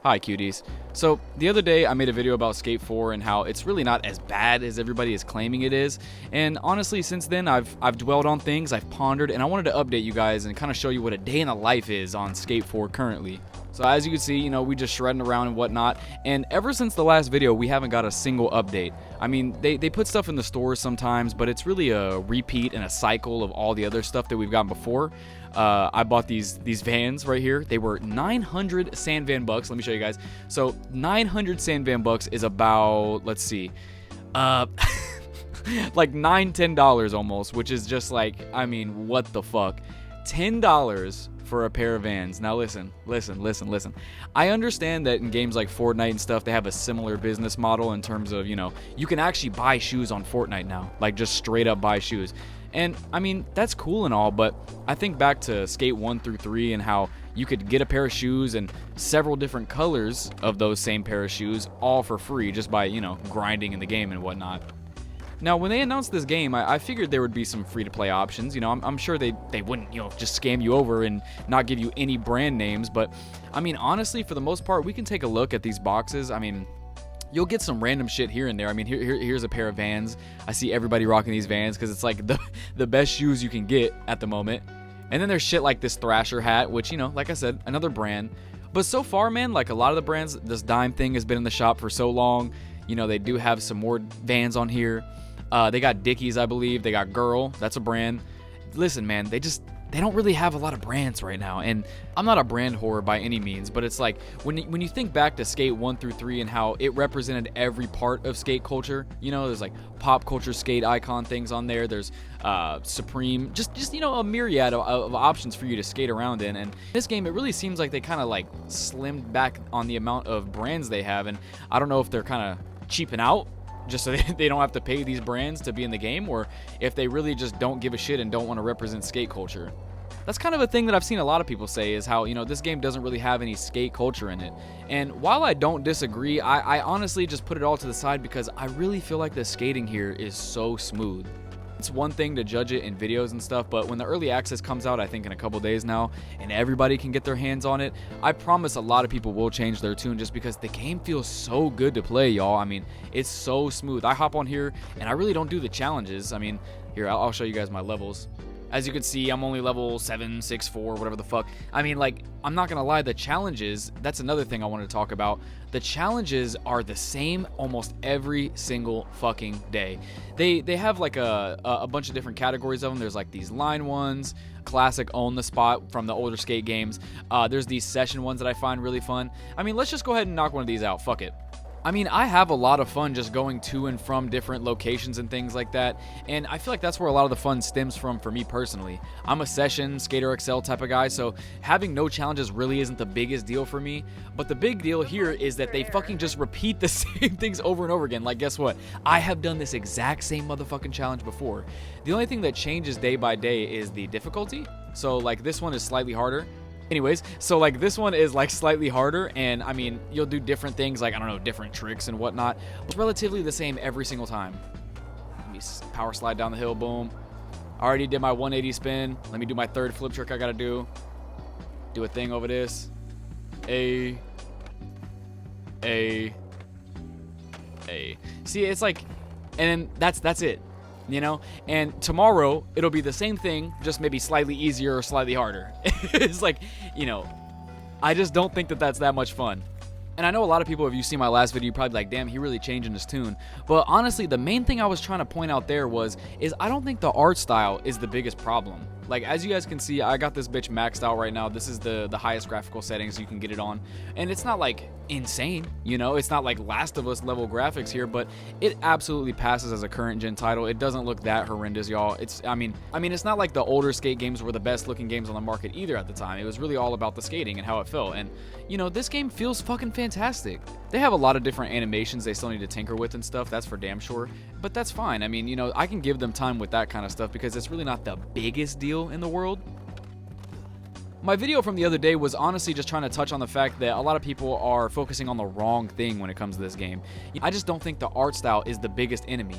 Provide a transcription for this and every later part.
Hi cuties. So the other day I made a video about Skate 4 and how it's really not as bad as everybody is claiming it is, and honestly since then I've dwelled on things, I've pondered, and I wanted to update you guys and kind of show you what a day in the life is on Skate 4 currently. So as you can see, we just shredding around and whatnot, and ever since the last video we haven't got a single update. I mean, they put stuff in the stores sometimes, but it's really a repeat and a cycle of all the other stuff that we've gotten before. I bought these vans right here. They were 900 sand van bucks. Let me show you guys. So 900 sand van bucks is about, let's see, like $10 almost, which is just like, I mean, what the fuck? $10 for a pair of vans. Now listen. I understand that in games like Fortnite and stuff, they have a similar business model in terms of, you can actually buy shoes on Fortnite now, like just straight up buy shoes. And I mean, that's cool and all, but I think back to Skate 1 through 3 and how you could get a pair of shoes and several different colors of those same pair of shoes all for free just by, grinding in the game and whatnot. Now, when they announced this game, I figured there would be some free-to-play options. I'm sure they wouldn't, just scam you over and not give you any brand names. But, I mean, honestly, for the most part, we can take a look at these boxes. I mean, you'll get some random shit here and there. I mean, here's a pair of Vans. I see everybody rocking these Vans because it's like the best shoes you can get at the moment. And then there's shit like this Thrasher hat, which, like I said, another brand. But so far, man, like a lot of the brands, this Dime thing has been in the shop for so long. They do have some more Vans on here. They got Dickies, I believe. They got Girl. That's a brand. Listen, man, they don't really have a lot of brands right now, and I'm not a brand whore by any means, but it's like when you think back to Skate 1 through 3 and how it represented every part of skate culture, there's like pop culture skate icon things on there, there's Supreme, just a myriad of options for you to skate around in. And this game, it really seems like they kind of like slimmed back on the amount of brands they have, and I don't know if they're kind of cheaping out just so they don't have to pay these brands to be in the game, or if they really just don't give a shit and don't want to represent skate culture. That's kind of a thing that I've seen a lot of people say, is how, this game doesn't really have any skate culture in it. And while I don't disagree, I honestly just put it all to the side because I really feel like the skating here is so smooth. It's one thing to judge it in videos and stuff, but when the early access comes out, I think in a couple days now, and everybody can get their hands on it, I promise a lot of people will change their tune just because the game feels so good to play, y'all. I mean, it's so smooth. I hop on here, and I really don't do the challenges. I mean, here, I'll show you guys my levels. As you can see, I'm only level 7, 6, 4, whatever the fuck. I mean, like, I'm not gonna lie, the challenges, that's another thing I wanted to talk about. The challenges are the same almost every single fucking day. They have like a bunch of different categories of them. There's like these line ones, classic own the spot from the older skate games. There's these session ones that I find really fun. I mean, let's just go ahead and knock one of these out, fuck it. I mean, I have a lot of fun just going to and from different locations and things like that, and I feel like that's where a lot of the fun stems from for me personally. I'm a session, Skater XL type of guy, so having no challenges really isn't the biggest deal for me, but the big deal here is that they fucking just repeat the same things over and over again. Like, guess what? I have done this exact same motherfucking challenge before. The only thing that changes day by day is the difficulty. So, like, this one is slightly harder. Anyways, so like this one is like slightly harder, and I mean, you'll do different things, like, I don't know, different tricks and whatnot. It's relatively the same every single time. Let me power slide down the hill, boom. I already did my 180 spin. Let me do my third flip trick I gotta do. Do a thing over this. A. See, it's like, and then that's it. And tomorrow it'll be the same thing, just maybe slightly easier or slightly harder. It's like, I just don't think that that's that much fun. And I know a lot of people, if you see my last video, you're probably like, damn, he really changing his tune. But honestly, the main thing I was trying to point out there is I don't think the art style is the biggest problem. Like, as you guys can see, I got this bitch maxed out right now. This is the highest graphical settings you can get it on. And it's not like insane, it's not like Last of Us level graphics here, but it absolutely passes as a current gen title. It doesn't look that horrendous, y'all. I mean, it's not like the older skate games were the best looking games on the market either at the time. It was really all about the skating and how it felt. And, this game feels fucking fantastic. They have a lot of different animations they still need to tinker with and stuff, that's for damn sure. But that's fine. I mean, I can give them time with that kind of stuff because it's really not the biggest deal in the world. My video from the other day was honestly just trying to touch on the fact that a lot of people are focusing on the wrong thing when it comes to this game. I just don't think the art style is the biggest enemy.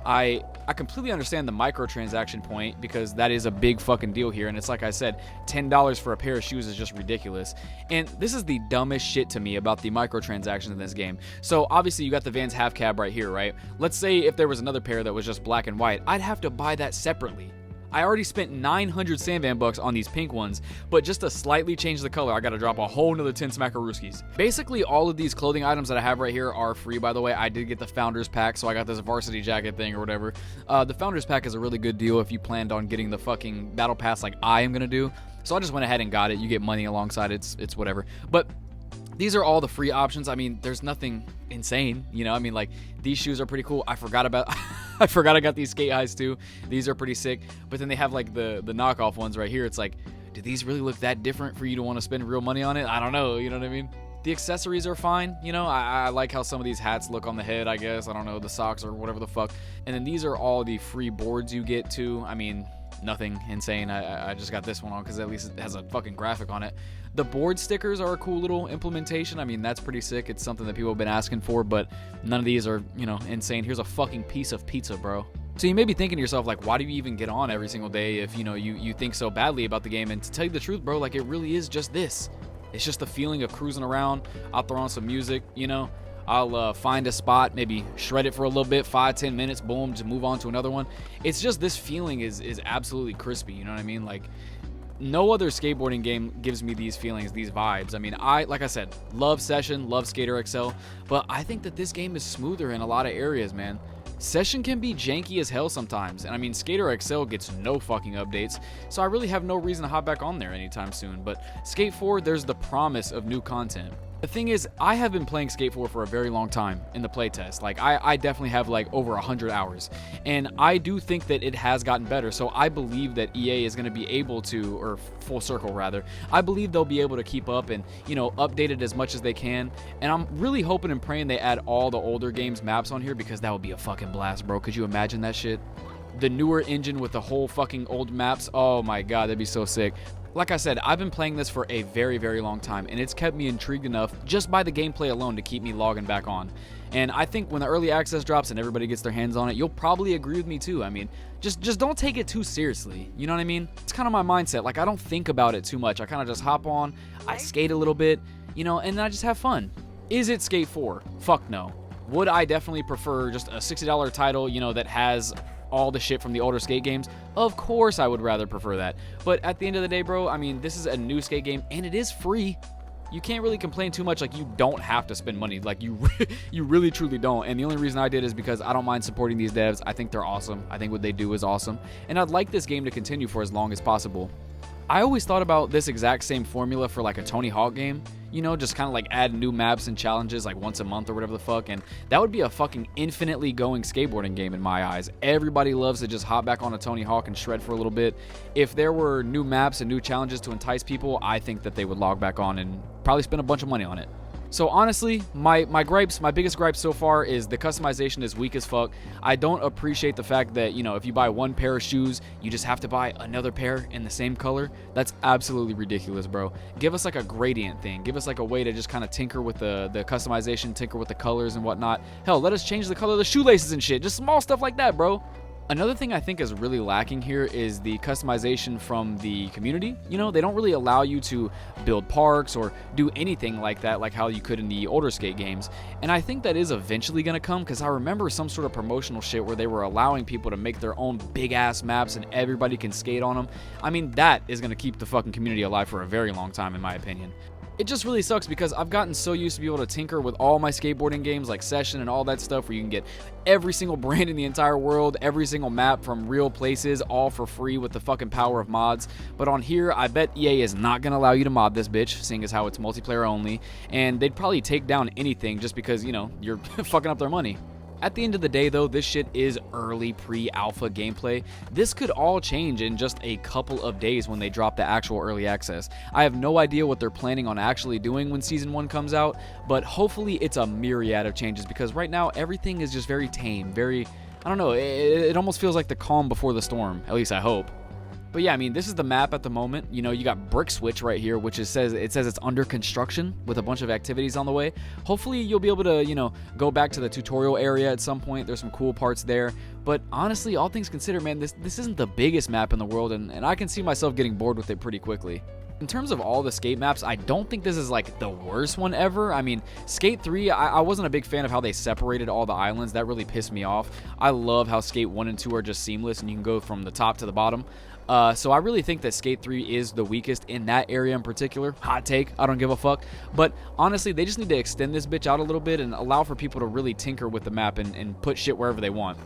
I completely understand the microtransaction point because that is a big fucking deal here. And it's like I said, $10 for a pair of shoes is just ridiculous. And this is the dumbest shit to me about the microtransactions in this game. So obviously you got the Vans half cab right here, right? Let's say if there was another pair that was just black and white, I'd have to buy that separately. I already spent 900 Sandvan bucks on these pink ones, but just to slightly change the color, I gotta drop a whole nother 10 smackarooskies. Basically, all of these clothing items that I have right here are free, by the way. I did get the Founders Pack, so I got this varsity jacket thing or whatever. The Founders Pack is a really good deal if you planned on getting the fucking Battle Pass like I am gonna do. So I just went ahead and got it. You get money alongside it, it's whatever. But these are all the free options. I mean, there's nothing insane, you know? I mean, like, these shoes are pretty cool. I forgot I got these skate highs too. These are pretty sick. But then they have like the knockoff ones right here. It's like, do these really look that different for you to want to spend real money on it? I don't know, you know what I mean? The accessories are fine, you know? I like how some of these hats look on the head, I guess. I don't know, the socks or whatever the fuck. And then these are all the free boards you get too. I mean, nothing insane. I just got this one on because at least it has a fucking graphic on it. The board stickers are a cool little implementation. I mean, that's pretty sick. It's something that people have been asking for, but none of these are, you know, insane. Here's a fucking piece of pizza, bro. So you may be thinking to yourself, like, why do you even get on every single day if, you know, you think so badly about the game? And to tell you the truth, bro, like, it really is just this. It's just the feeling of cruising around. I'll throw on some music, you know. I'll find a spot, maybe shred it for a little bit, 5-10 minutes, boom, just move on to another one. It's just this feeling is absolutely crispy, you know what I mean? Like, no other skateboarding game gives me these feelings, these vibes. I mean, like I said, love Session, love Skater XL, but I think that this game is smoother in a lot of areas, man. Session can be janky as hell sometimes, and I mean, Skater XL gets no fucking updates, so I really have no reason to hop back on there anytime soon, but Skate 4, there's the promise of new content. The thing is, I have been playing Skate 4 for a very long time in the playtest. Like, I definitely have like over 100 hours. And I do think that it has gotten better. So I believe that EA is going to be able to, or Full Circle rather, I believe they'll be able to keep up and, you know, update it as much as they can. And I'm really hoping and praying they add all the older games maps on here because that would be a fucking blast, bro. Could you imagine that shit? The newer engine with the whole fucking old maps. Oh my god, that'd be so sick. Like I said, I've been playing this for a very, very long time, and it's kept me intrigued enough just by the gameplay alone to keep me logging back on. And I think when the early access drops and everybody gets their hands on it, you'll probably agree with me too. I mean, just don't take it too seriously. You know what I mean? It's kind of my mindset. Like, I don't think about it too much. I kind of just hop on, I skate a little bit, you know, and then I just have fun. Is it Skate 4? Fuck no. Would I definitely prefer just a $60 title, you know, that has all the shit from the older skate games? Of course I would rather prefer that. But at the end of the day, bro, I mean, this is a new skate game and it is free. You can't really complain too much. Like, you don't have to spend money. Like, you really truly don't. And the only reason I did is because I don't mind supporting these devs. I think they're awesome. I think what they do is awesome. And I'd like this game to continue for as long as possible. I always thought about this exact same formula for like a Tony Hawk game. You know, just kind of like add new maps and challenges like once a month or whatever the fuck, and that would be a fucking infinitely going skateboarding game in my eyes. Everybody loves to just hop back on a Tony Hawk and shred for a little bit. If there were new maps and new challenges to entice people, I think that they would log back on and probably spend a bunch of money on it. So honestly, my biggest gripe so far is the customization is weak as fuck. I don't appreciate the fact that, you know, if you buy one pair of shoes, you just have to buy another pair in the same color. That's absolutely ridiculous, bro. Give us like a gradient thing. Give us like a way to just kind of tinker with the customization, tinker with the colors and whatnot. Hell, let us change the color of the shoelaces and shit. Just small stuff like that, bro. Another thing I think is really lacking here is the customization from the community. You know, they don't really allow you to build parks or do anything like that, like how you could in the older skate games. And I think that is eventually going to come, because I remember some sort of promotional shit where they were allowing people to make their own big ass maps and everybody can skate on them. I mean, that is going to keep the fucking community alive for a very long time, in my opinion. It just really sucks because I've gotten so used to be able to tinker with all my skateboarding games like Session and all that stuff where you can get every single brand in the entire world, every single map from real places, all for free with the fucking power of mods. But on here, I bet EA is not going to allow you to mod this bitch, seeing as how it's multiplayer only, and they'd probably take down anything just because, you know, you're fucking up their money. At the end of the day, though, this shit is early pre-alpha gameplay. This could all change in just a couple of days when they drop the actual early access. I have no idea what they're planning on actually doing when Season 1 comes out, but hopefully it's a myriad of changes, because right now everything is just very tame, very, I don't know, it almost feels like the calm before the storm, at least I hope. But yeah, I mean, this is the map at the moment. You know, you got Brick Switch right here, which says it's under construction with a bunch of activities on the way. Hopefully, you'll be able to, you know, go back to the tutorial area at some point. There's some cool parts there. But honestly, all things considered, man, this isn't the biggest map in the world, and I can see myself getting bored with it pretty quickly. In terms of all the skate maps, I don't think this is like the worst one ever. I mean, Skate 3, I wasn't a big fan of how they separated all the islands. That really pissed me off. I love how Skate 1 and 2 are just seamless and you can go from the top to the bottom. So I really think that Skate 3 is the weakest in that area in particular. Hot take, I don't give a fuck. But honestly, they just need to extend this bitch out a little bit and allow for people to really tinker with the map and put shit wherever they want.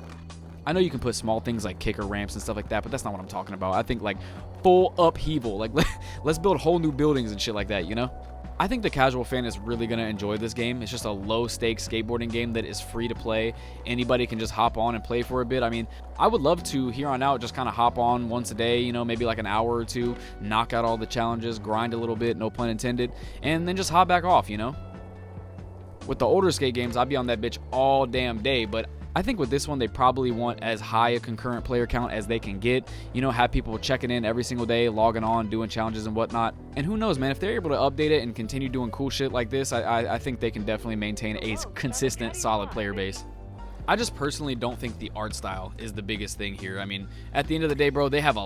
I know you can put small things like kicker ramps and stuff like that, but that's not what I'm talking about. I think like full upheaval. Like let's build whole new buildings and shit like that, you know? I think the casual fan is really going to enjoy this game. It's just a low-stakes skateboarding game that is free to play. Anybody can just hop on and play for a bit. I mean, I would love to, here on out, just kind of hop on once a day, you know, maybe like an hour or two, knock out all the challenges, grind a little bit, no pun intended, and then just hop back off, you know? With the older skate games, I'd be on that bitch all damn day, but I think with this one, they probably want as high a concurrent player count as they can get. You know, have people checking in every single day, logging on, doing challenges and whatnot. And who knows, man, if they're able to update it and continue doing cool shit like this, I think they can definitely maintain a consistent, solid player base. I just personally don't think the art style is the biggest thing here. I mean, at the end of the day, bro, they have a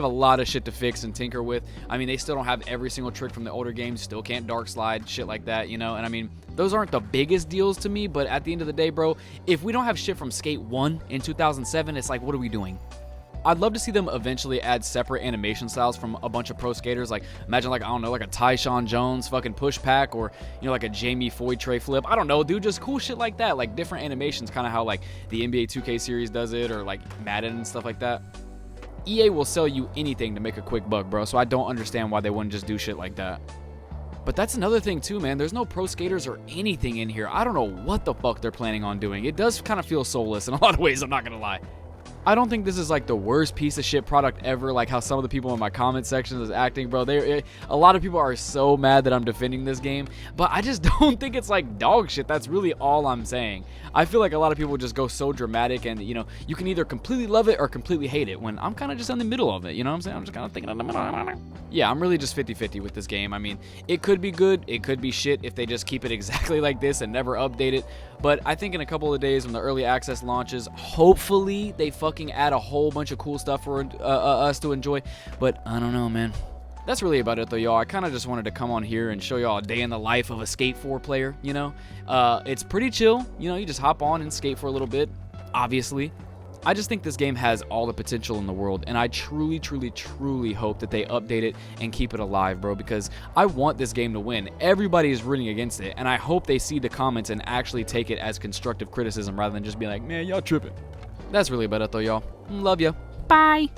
lot of shit to fix and tinker with. I mean, they still don't have every single trick from the older games, still can't dark slide, shit like that, you know? And I mean, those aren't the biggest deals to me, but at the end of the day, bro, if we don't have shit from Skate 1 in 2007, it's like, what are we doing? I'd love to see them eventually add separate animation styles from a bunch of pro skaters. Like, imagine, like, I don't know, like a Tyshawn Jones fucking push pack, or, you know, like a Jamie Foy tray flip. I don't know, dude, just cool shit like that. Like, different animations, kind of how, like, the NBA 2K series does it, or, like, Madden and stuff like that. EA will sell you anything to make a quick buck, bro, so I don't understand why they wouldn't just do shit like that. But that's another thing, too, man. There's no pro skaters or anything in here. I don't know what the fuck they're planning on doing. It does kind of feel soulless in a lot of ways, I'm not gonna lie. I don't think this is like the worst piece of shit product ever, like how some of the people in my comment sections is acting, bro. A lot of people are so mad that I'm defending this game, but I just don't think it's like dog shit. That's really all I'm saying. I feel like a lot of people just go so dramatic, and, you know, you can either completely love it or completely hate it, when I'm kind of just in the middle of it, you know what I'm saying? I'm just kind of thinking in the middle. Yeah, I'm really just 50-50 with this game. I mean, it could be good, it could be shit if they just keep it exactly like this and never update it, but I think in a couple of days when the early access launches, hopefully they fucking add a whole bunch of cool stuff for us to enjoy. But I don't know, man. That's really about it, though, y'all. I kind of just wanted to come on here and show y'all a day in the life of a Skate 4 player, you know? It's pretty chill. You know, you just hop on and skate for a little bit, obviously. I just think this game has all the potential in the world, and I truly, truly, truly hope that they update it and keep it alive, bro, because I want this game to win. Everybody is rooting against it, and I hope they see the comments and actually take it as constructive criticism rather than just be like, man, y'all tripping. That's really about it, though, y'all. Love ya. Bye.